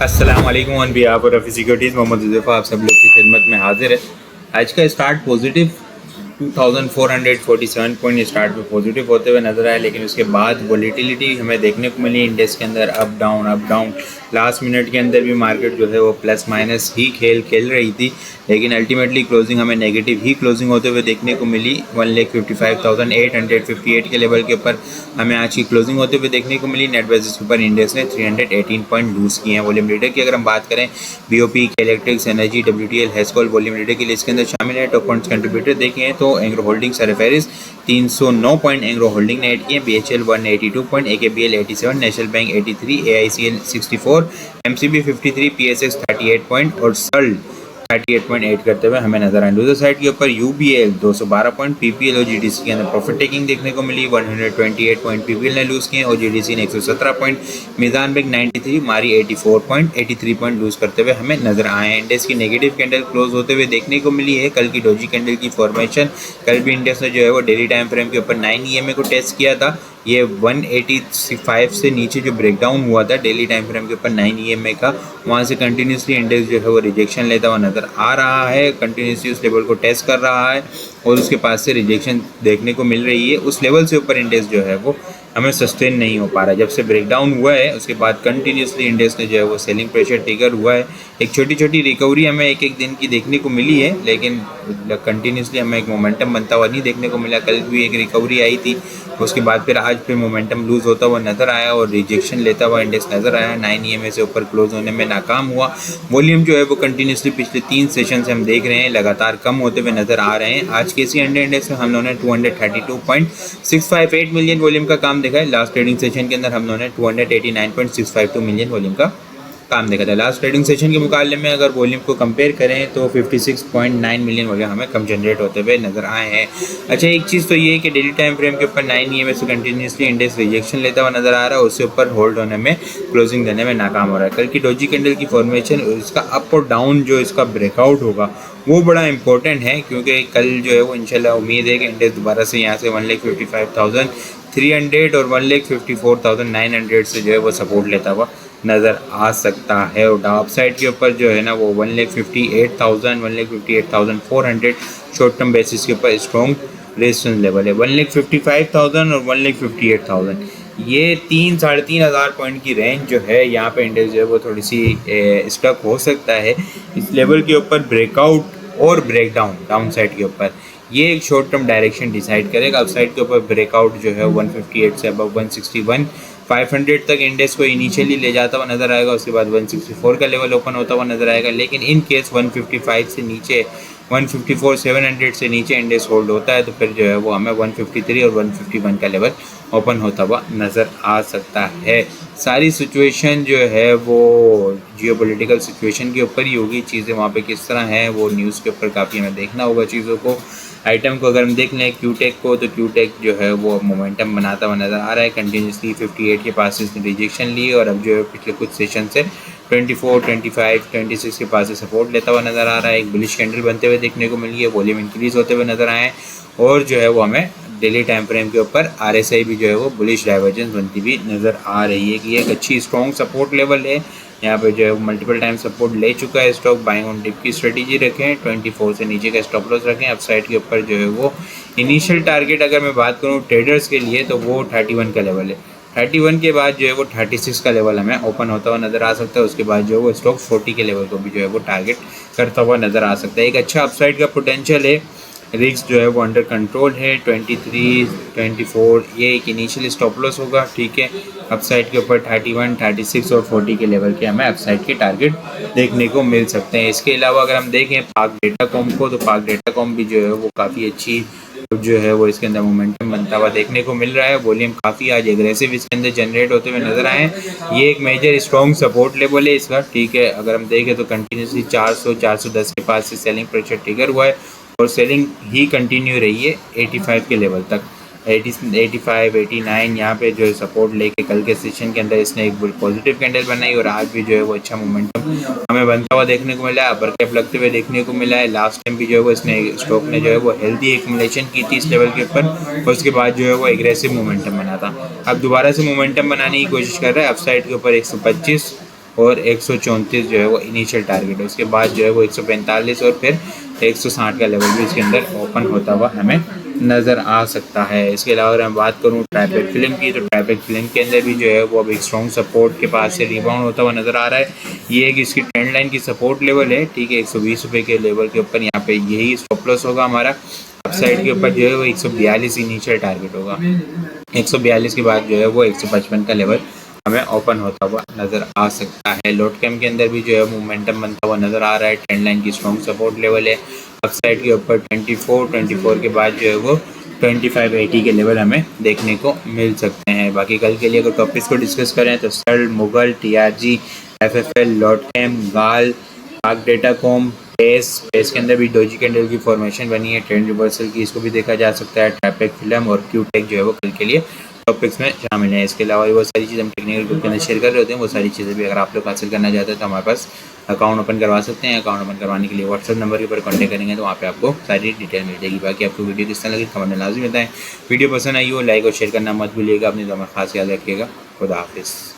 अस्सलाम वालेकुम on behalf of securities Mohammad Huzaifa आप सब लोग की खिदमत में हाजिर है। आज का स्टार्ट पॉजिटिव 2447 पॉइंट स्टार्ट में पॉजिटिव होते हुए नज़र आया, लेकिन उसके बाद वॉलीटिलिटी हमें देखने को मिली इंडेक्स के अंदर, अप डाउन। लास्ट मिनट के अंदर भी मार्केट जो है वो प्लस माइनस ही खेल रही थी, लेकिन अल्टीमेटली क्लोजिंग हमें नेगेटिव ही क्लोजिंग होते हुए देखने को मिली। 1,55,858 के लेवल के ऊपर हमें आज की क्लोजिंग होते हुए देखने को मिली। नेट बेसिस के ऊपर इंडेक्स ने 318 पॉइंट लूज़ किए हैं। वॉल्यूम लीडर की अगर हम बात करें, BOP, electrics, energy, WTL, Hascol volume leader की लिस्ट के अंदर शामिल है। टॉप पॉइंट्स कंट्रीब्यूटर देखें तो एंग्रो होल्डिंग सरफेरिस 309 पॉइंट एंग्रो होल्डिंग ने ऐड किए। BHL 182 point, AKBL 87, national bank 83, AICL 64, MCB 53, PSX 38 point और SALT 38.8 करते हुए हमें नजर आए। लूजर साइड के ऊपर UBL 212 पॉइंट, PPL और GDC के अंदर प्रॉफिट टेकिंग देखने को मिली। 128 पॉइंट PPL ने लूज किए और GDC ने 117 पॉइंट, मीज़ान बैंक 93, मारी 83 पॉइंट लूज करते हुए हमें नजर आए। इंडेक्स की नेगेटिव कैंडल क्लोज होते हुए देखने को मिली है। कल की डोजी कैंडल की फॉर्मेशन, कल भी इंडेक्स ने जो है वो डेली टाइम फ्रेम के ऊपर 9 EMA को टेस्ट किया था। ये 185 से नीचे जो ब्रेकडाउन हुआ था डेली टाइम फ्रेम के ऊपर 9 EMA का, वहाँ से कंटिन्यूसली इंडेक्स जो है वो रिजेक्शन लेता हुआ नज़र आ रहा है। कंटिन्यूसली उस लेवल को टेस्ट कर रहा है और उसके पास से रिजेक्शन देखने को मिल रही है। उस लेवल से ऊपर इंडेक्स जो है वो हमें सस्टेन नहीं हो पा रहा है। जब से ब्रेकडाउन हुआ है उसके बाद कंटिन्यूसली इंडेक्स ने जो है वो सेलिंग प्रेशर ट्रिगर हुआ है। एक छोटी छोटी रिकवरी हमें एक दिन की देखने को मिली है, लेकिन कंटिन्यूसली हमें एक मोमेंटम बनता हुआ नहीं देखने को मिला। कल भी एक रिकवरी आई थी, उसके बाद फिर आज फिर मोमेंटम लूज होता हुआ नज़र आया और रिजेक्शन लेता हुआ इंडेक्स नज़र आया। 9 EMA से ऊपर क्लोज होने में नाकाम हुआ। वॉल्यूम जो है वो कंटिन्यूसली पिछले 3 सेशन से हम देख रहे हैं लगातार कम होते हुए नज़र आ रहे हैं। आज के सी इंडेक्स में हम लोगों ने 232.658 मिलियन वॉल्यूम का काम देखा है। लास्ट ट्रेडिंग सेशन के अंदर हम लोगों ने 289.652 मिलियन वॉल्यूम का काम देखा था। लास्ट ट्रेडिंग सेशन के मुकाबले में अगर वॉल्यूम को कंपेयर करें तो 56.9 मिलियन वॉल्यूम हमें कम जनरेट होते हुए नजर आए हैं। अच्छा, एक चीज़ तो ये है कि डेली टाइम फ्रेम के ऊपर 9 EMA से कंटिन्यूसली इंडेक्स रिजेक्शन लेता हुआ नजर आ रहा है, उससे ऊपर होल्ड होने में, क्लोजिंग देने में नाकाम हो रहा है। कल की डोजी कैंडल की फॉर्मेशन, इसका अप और डाउन जो इसका ब्रेकआउट होगा वो बड़ा इंपॉर्टेंट है, क्योंकि कल जो है वो इंशाल्लाह उम्मीद है कि इंडेक्स दोबारा से यहाँ से 1,55,300 और 1,54,900 से जो है वो सपोर्ट लेता हुआ नज़र आ सकता है। और डाउन साइड के ऊपर जो है ना वो 1,58,000, 1,58,400 शॉर्ट टर्म बेसिस के ऊपर स्ट्रॉन्ग रेजिस्टेंस लेवल है। 1,55,000 और 1,58,000 ये 3-3,500 पॉइंट की रेंज जो है यहाँ पे इंडेक्स जो है वो थोड़ी सी स्टक हो सकता है। इस लेवल के ऊपर ब्रेकआउट और ब्रेकडाउन डाउन साइड के ऊपर ये एक शॉर्ट टर्म डायरेक्शन डिसाइड करेगा। अप साइड के ऊपर ब्रेकआउट जो है 158 से अब 161,500 तक इंडेक्स को इनिशियली ले जाता हुआ नजर आएगा। उसके बाद 164 का लेवल ओपन होता हुआ नजर आएगा, लेकिन इन केस 155 से नीचे, 154,700 से नीचे इंडेक्स होल्ड होता है तो फिर जो है वो हमें 153 और 151 का लेवल ओपन होता हुआ नज़र आ सकता है। सारी सिचुएशन जो है वो जियोपॉलिटिकल सिचुएशन के ऊपर ही होगी। चीज़ें वहाँ पे किस तरह हैं वो न्यूज़ के ऊपर काफ़ी हमें देखना होगा चीज़ों को। आइटम को अगर हम देख लें क्यूटेक को, तो क्यूटेक जो है वो मोमेंटम बनाता हुआ नज़र आ रहा है। कंटिन्यूसली 58 के पास इसने रिजेक्शन ली और अब जो है पिछले कुछ सेशन से 24, 25, 26 के पास से सपोर्ट लेता हुआ नज़र आ रहा है। एक बुलिश कैंडल बनते हुए देखने को मिली है, वॉल्यूम इंक्रीज होते हुए नज़र आए और जो है वो हमें डेली टाइम फ्रेम के ऊपर RSI भी जो है वो बुलिश डाइवर्जेंस बनती हुई नज़र आ रही है कि ये एक अच्छी स्ट्रॉन्ग सपोर्ट लेवल है। यहाँ पे जो है मल्टीपल टाइम सपोर्ट ले चुका है स्टॉक। बाइंग ऑन डिप की स्ट्रेटेजी रखें, 24 से नीचे का स्टॉप लॉस रखें। अपसाइड के ऊपर जो है वो इनिशियल टारगेट अगर मैं बात करूँ ट्रेडर्स के लिए तो वो 31 का लेवल है। 31 के बाद जो है वो 36 का लेवल हमें ओपन होता हुआ नज़र आ सकता है। उसके बाद जो है वो स्टॉक 40 के लेवल को भी जो है वो टारगेट करता हुआ नज़र आ सकता है। एक अच्छा अपसाइड का पोटेंशियल है। रिस्क जो है वो अंडर कंट्रोल है। 23, 24 ये एक इनिशियल स्टॉप लॉस होगा, ठीक है। अपसाइड के ऊपर 31, 36 और 40 के लेवल के हमें अपसाइड के टारगेट देखने को मिल सकते हैं। इसके अलावा अगर हम देखें पाक डेटाकॉम को, तो पाक डेटाकॉम भी जो है वो काफ़ी अच्छी जो है वो इसके अंदर मोमेंटम बनता हुआ देखने को मिल रहा है। वॉल्यूम काफ़ी आज एग्रेसिव इसके अंदर जनरेट होते हुए नजर आए। ये एक मेजर स्ट्रॉन्ग सपोर्ट लेवल है इसका, ठीक है। अगर हम देखें तो कंटिन्यूसली 400, 410 के पास से सेलिंग प्रेशर ट्रिगर हुआ है और सेलिंग ही कंटिन्यू रही है 85 के लेवल तक। 85, 89 यहाँ पे जो है सपोर्ट लेके कल के सेशन के अंदर इसने एक पॉजिटिव कैंडल बनाई और आज भी जो है वो अच्छा मोमेंटम हमें बनता हुआ देखने को मिला है। अपर कैप लगते हुए देखने को मिला है। लास्ट टाइम भी जो है वो इसने स्टॉक ने जो है वो हेल्दी एक्यूमुलेशन की थी इस लेवल के ऊपर और उसके बाद जो है वो एग्रेसिव मोमेंटम बना था। अब दोबारा से मोमेंटम बनाने की कोशिश कर रहा है। अपसाइड के ऊपर 125 और 134 जो है वो इनिशियल टारगेट है। उसके बाद जो है वो 145 और फिर 160 का लेवल भी इसके अंदर ओपन होता हुआ हमें नज़र आ सकता है। इसके अलावा अगर मैं बात करूँ ट्राइपेक्ट फिल्म की, तो ट्राइपेक्ट फिल्म के अंदर भी जो है वो अब एक स्ट्रॉन्ग सपोर्ट के पास से रिबाउंड होता हुआ नज़र आ रहा है। ये एक इसकी ट्रेंड लाइन की सपोर्ट लेवल है, ठीक है, 120 रुपये के लेवल के ऊपर यहाँ पे यही स्टॉप लॉस होगा हमारा। अपसाइड के ऊपर जो है वो 142 इनिशियल टारगेट होगा। 142 के बाद जो है वो 155 का लेवल हमें ओपन होता हुआ नज़र आ सकता है। लोट कैम के अंदर भी जो है मोमेंटम बनता हुआ नज़र आ रहा है। ट्रेंड लाइन की स्ट्रॉन्ग सपोर्ट लेवल है। अपसाइड के ऊपर 24 के बाद जो है वो 2580 के लेवल हमें देखने को मिल सकते हैं। बाकी कल के लिए अगर टॉपिक्स को डिस्कस करें तो सर्ल, मुगल, TRG, FFL, लोट कैम, गाल, पाक डेटा कॉम, पेस के अंदर भी डोजी कैंडल की फॉर्मेशन बनी है ट्रेंड रिवर्सल की, इसको भी देखा जा सकता है। ट्रैपेक फिल्म और क्यूटेक जो है वो कल के लिए टॉपिक्स में शामिल है। इसके अलावा वो सारी चीज़ हम टेक्निकल ग्रुप के अंदर शेयर कर रहे होते हैं। वो सारी चीज़ें भी अगर आप लोग हासिल करना चाहते हैं तो हमारे पास अकाउंट ओपन करवा सकते हैं। अकाउंट ओपन करवाने के लिए व्हाट्सएप नंबर के ऊपर कॉन्टैक्ट करेंगे तो वहाँ पे आपको सारी डिटेल मिल जाएगी। बाकी आपको वीडियो किस तरह लगी कमेंट में लाजमी बताएं। वीडियो पसंद आई हो लाइक और शेयर करना मत भूलिएगा। अपनी दुआ में खास याद रखिएगा। खुदा हाफिज़।